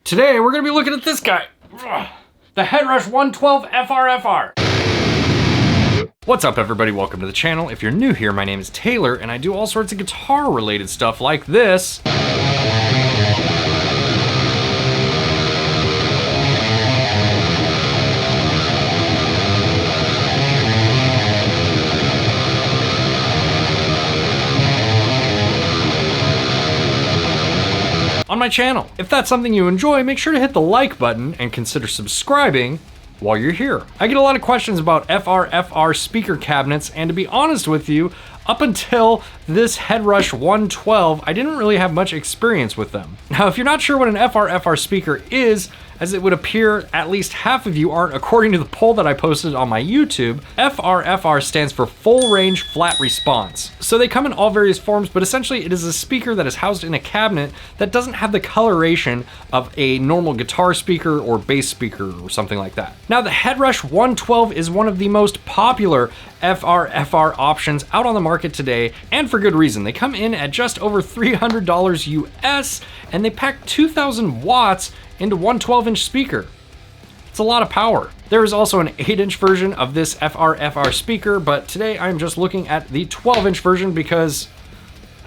Today we're gonna be looking at this guy, the Headrush 112 FRFR. What's up everybody, welcome to the channel. If you're new here, my name is Taylor and I do all sorts of guitar related stuff like this. On my channel. If that's something you enjoy, make sure to hit the like button and consider subscribing while you're here. I get a lot of questions about FRFR speaker cabinets, and to be honest with you, up until this Headrush 112, I didn't really have much experience with them. Now, if you're not sure what an FRFR speaker is, as it would appear at least half of you aren't according to the poll that I posted on my YouTube, FRFR stands for Full Range Flat Response. So they come in all various forms, but essentially it is a speaker that is housed in a cabinet that doesn't have the coloration of a normal guitar speaker or bass speaker or something like that. Now, the Headrush 112 is one of the most popular FRFR options out on the market today, and for good reason. They come in at just over $300 US, and they pack 2,000 watts into one 12-inch speaker. It's a lot of power. There is also an 8-inch version of this FRFR speaker, but today I'm just looking at the 12-inch version because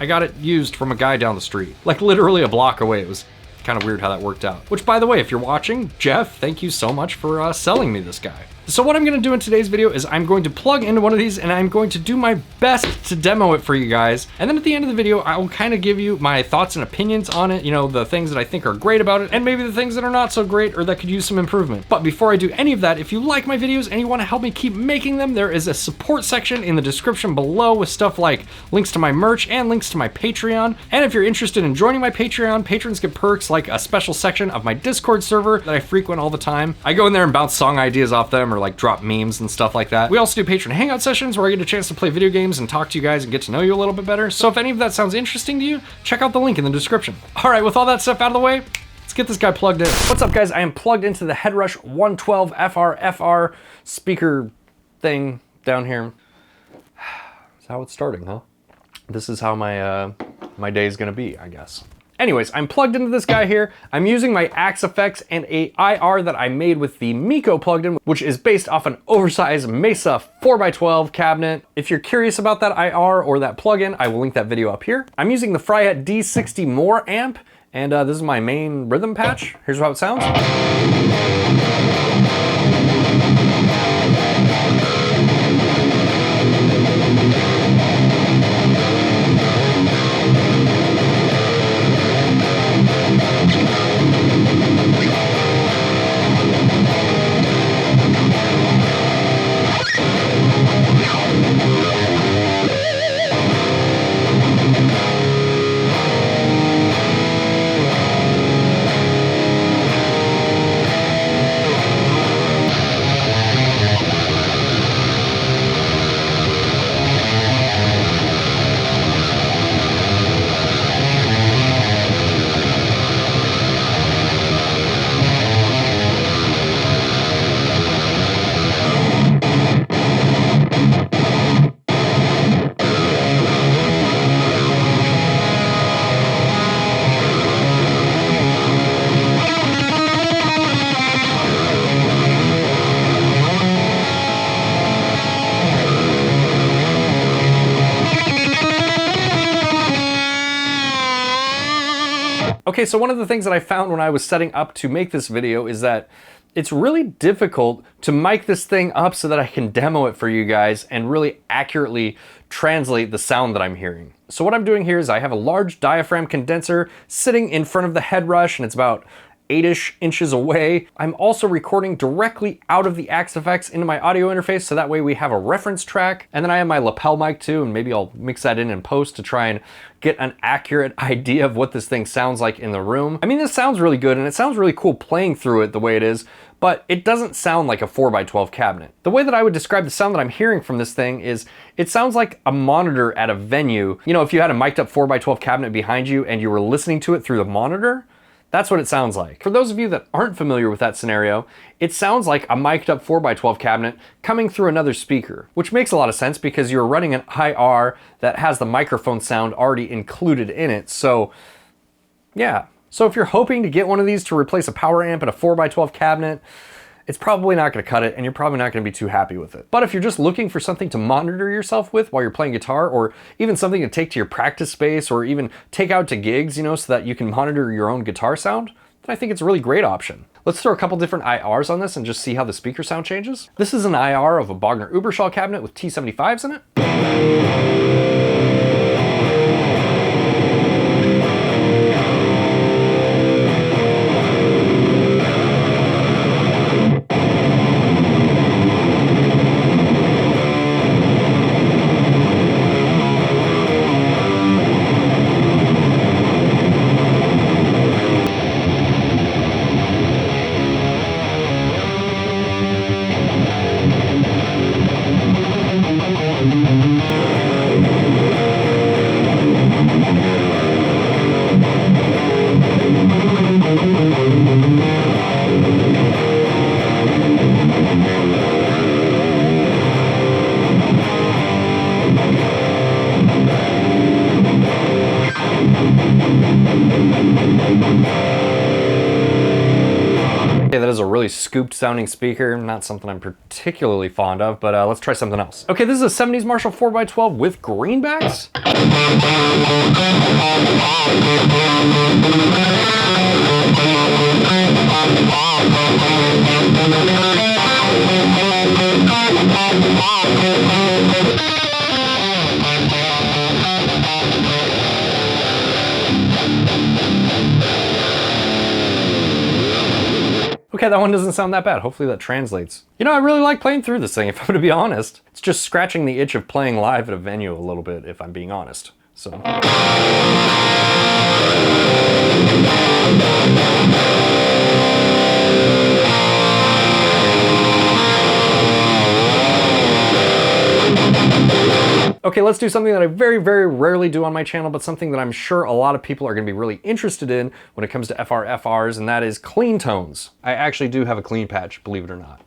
I got it used from a guy down the street, like literally a block away. It was kind of weird how that worked out. Which, by the way, if you're watching, Jeff, thank you so much for selling me this guy. So what I'm gonna do in today's video is I'm going to plug into one of these and I'm going to do my best to demo it for you guys. And then at the end of the video, I will kind of give you my thoughts and opinions on it, you know, the things that I think are great about it, and maybe the things that are not so great or that could use some improvement. But before I do any of that, if you like my videos and you wanna help me keep making them, there is a support section in the description below with stuff like links to my merch and links to my Patreon. And if you're interested in joining my Patreon, patrons get perks like a special section of my Discord server that I frequent all the time. I go in there and bounce song ideas off them, or like drop memes and stuff like that. We also do patron hangout sessions where I get a chance to play video games and talk to you guys and get to know you a little bit better. So if any of that sounds interesting to you, check out the link in the description. All right, with all that stuff out of the way, let's get this guy plugged in. What's up guys? I am plugged into the Headrush 112 FRFR speaker thing down here. That's how it's starting, huh? This is how my day is gonna be, I guess. Anyways, I'm plugged into this guy here. I'm using my Axe Effects and a IR that I made with the 𝗬𝗀 plugin, which is based off an oversized Mesa 4x12 cabinet. If you're curious about that IR or that plugin, I will link that video up here. I'm using the Fryette D60 More amp, and this is my main rhythm patch. Here's how it sounds. Okay, so one of the things that I found when I was setting up to make this video is that it's really difficult to mic this thing up so that I can demo it for you guys and really accurately translate the sound that I'm hearing. So what I'm doing here is I have a large diaphragm condenser sitting in front of the Headrush, and it's about 8-ish inches away. I'm also recording directly out of the Axe Effects into my audio interface, so that way we have a reference track. And then I have my lapel mic too, and maybe I'll mix that in post to try and get an accurate idea of what this thing sounds like in the room. I mean, this sounds really good, and it sounds really cool playing through it the way it is, but it doesn't sound like a 4x12 cabinet. The way that I would describe the sound that I'm hearing from this thing is it sounds like a monitor at a venue. You know, if you had a mic'd up 4x12 cabinet behind you and you were listening to it through the monitor, that's what it sounds like. For those of you that aren't familiar with that scenario, it sounds like a mic'd up 4x12 cabinet coming through another speaker, which makes a lot of sense because you're running an IR that has the microphone sound already included in it. So yeah, So if you're hoping to get one of these to replace a power amp and a 4x12 cabinet, it's probably not going to cut it, and you're probably not going to be too happy with it. But if you're just looking for something to monitor yourself with while you're playing guitar, or even something to take to your practice space, or even take out to gigs, you know, so that you can monitor your own guitar sound, then I think it's a really great option. Let's throw a couple different IRs on this and just see how the speaker sound changes. This is an IR of a Bogner Uberschall cabinet with T75s in it. Okay, that is a really scooped sounding speaker, not something I'm particularly fond of, but let's try something else. Okay, this is a 70s Marshall 4x12 with greenbacks. Okay, that one doesn't sound that bad. Hopefully that translates. You know, I really like playing through this thing, if I'm gonna be honest. It's just scratching the itch of playing live at a venue a little bit, if I'm being honest. So. Okay, let's do something that I very, very rarely do on my channel, but something that I'm sure a lot of people are gonna be really interested in when it comes to FRFRs, and that is clean tones. I actually do have a clean patch, believe it or not.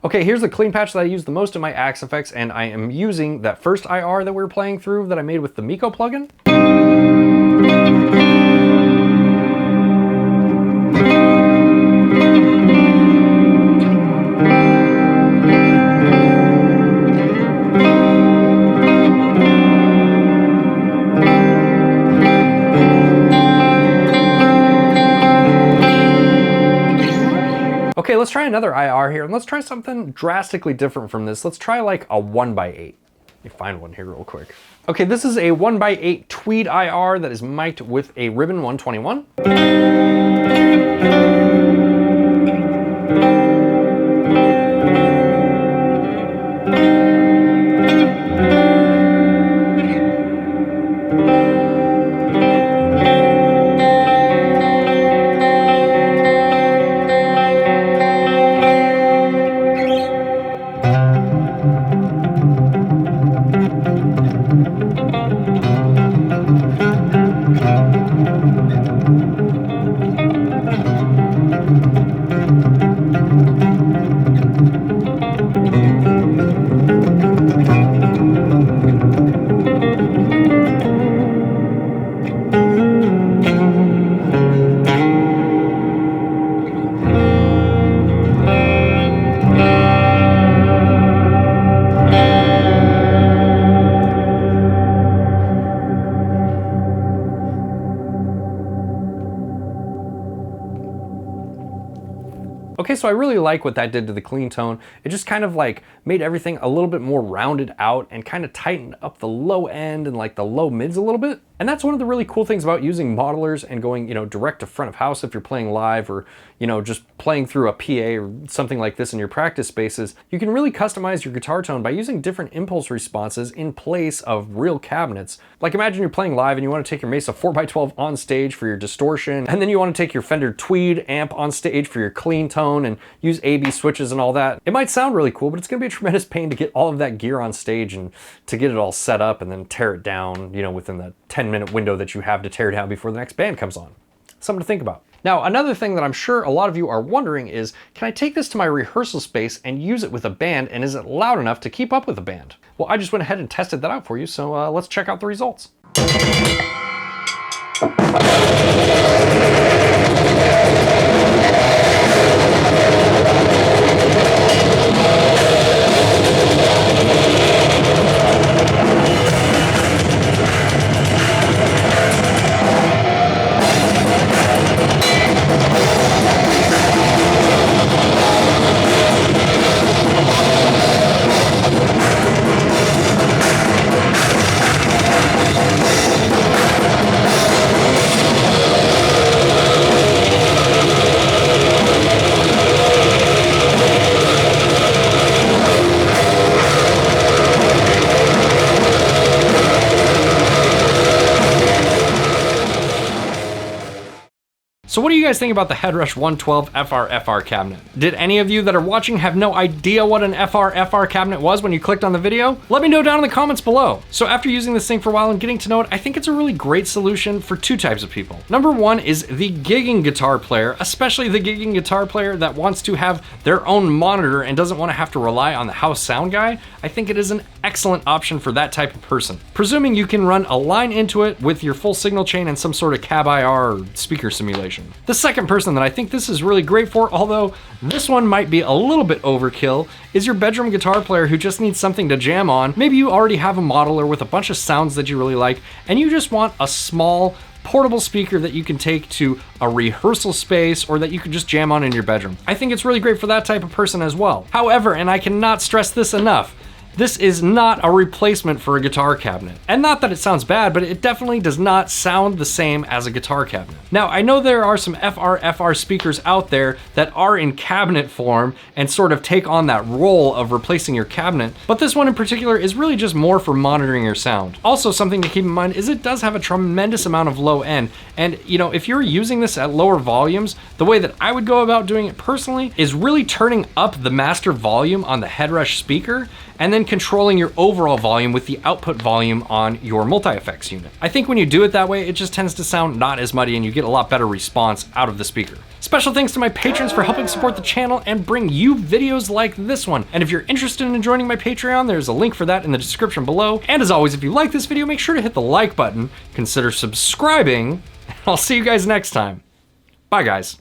Okay, here's the clean patch that I use the most in my Axe effects, and I am using that first IR that we were playing through that I made with the Miko plugin. Okay, let's try another IR here, and let's try something drastically different from this. Let's try like a 1x8. Let me find one here real quick. Okay, this is a 1x8 tweed IR that is mic'd with a Ribbon 121. Okay, so I really like what that did to the clean tone. It just kind of like made everything a little bit more rounded out and kind of tightened up the low end and like the low mids a little bit. And that's one of the really cool things about using modelers and going, you know, direct to front of house if you're playing live, or, you know, just playing through a PA or something like this in your practice spaces. You can really customize your guitar tone by using different impulse responses in place of real cabinets. Like imagine you're playing live and you want to take your Mesa 4x12 on stage for your distortion, and then you want to take your Fender Tweed amp on stage for your clean tone and use A/B switches and all that. It might sound really cool, but it's going to be a tremendous pain to get all of that gear on stage and to get it all set up and then tear it down, you know, within the 10-minute window that you have to tear down before the next band comes on. Something to think about. Now, another thing that I'm sure a lot of you are wondering is, can I take this to my rehearsal space and use it with a band, and is it loud enough to keep up with a band? Well, I just went ahead and tested that out for you, so let's check out the results. guys think about the Headrush 112 FRFR cabinet? Did any of you that are watching have no idea what an FRFR cabinet was when you clicked on the video? Let me know down in the comments below. So after using this thing for a while and getting to know it, I think it's a really great solution for two types of people. Number one is the gigging guitar player, especially the gigging guitar player that wants to have their own monitor and doesn't want to have to rely on the house sound guy. I think it is an excellent option for that type of person. Presuming you can run a line into it with your full signal chain and some sort of cab-IR or speaker simulation. The second person that I think this is really great for, although this one might be a little bit overkill, is your bedroom guitar player who just needs something to jam on. Maybe you already have a modeler with a bunch of sounds that you really like, and you just want a small portable speaker that you can take to a rehearsal space or that you can just jam on in your bedroom. I think it's really great for that type of person as well. However, and I cannot stress this enough, this is not a replacement for a guitar cabinet. And not that it sounds bad, but it definitely does not sound the same as a guitar cabinet. Now, I know there are some FRFR speakers out there that are in cabinet form and sort of take on that role of replacing your cabinet, but this one in particular is really just more for monitoring your sound. Also, something to keep in mind is it does have a tremendous amount of low end, and you know, if you're using this at lower volumes, the way that I would go about doing it personally is really turning up the master volume on the Headrush speaker and then controlling your overall volume with the output volume on your multi-effects unit. I think when you do it that way, it just tends to sound not as muddy and you get a lot better response out of the speaker. Special thanks to my patrons for helping support the channel and bring you videos like this one. And if you're interested in joining my Patreon, there's a link for that in the description below. And as always, if you like this video, make sure to hit the like button, consider subscribing, and I'll see you guys next time. Bye guys.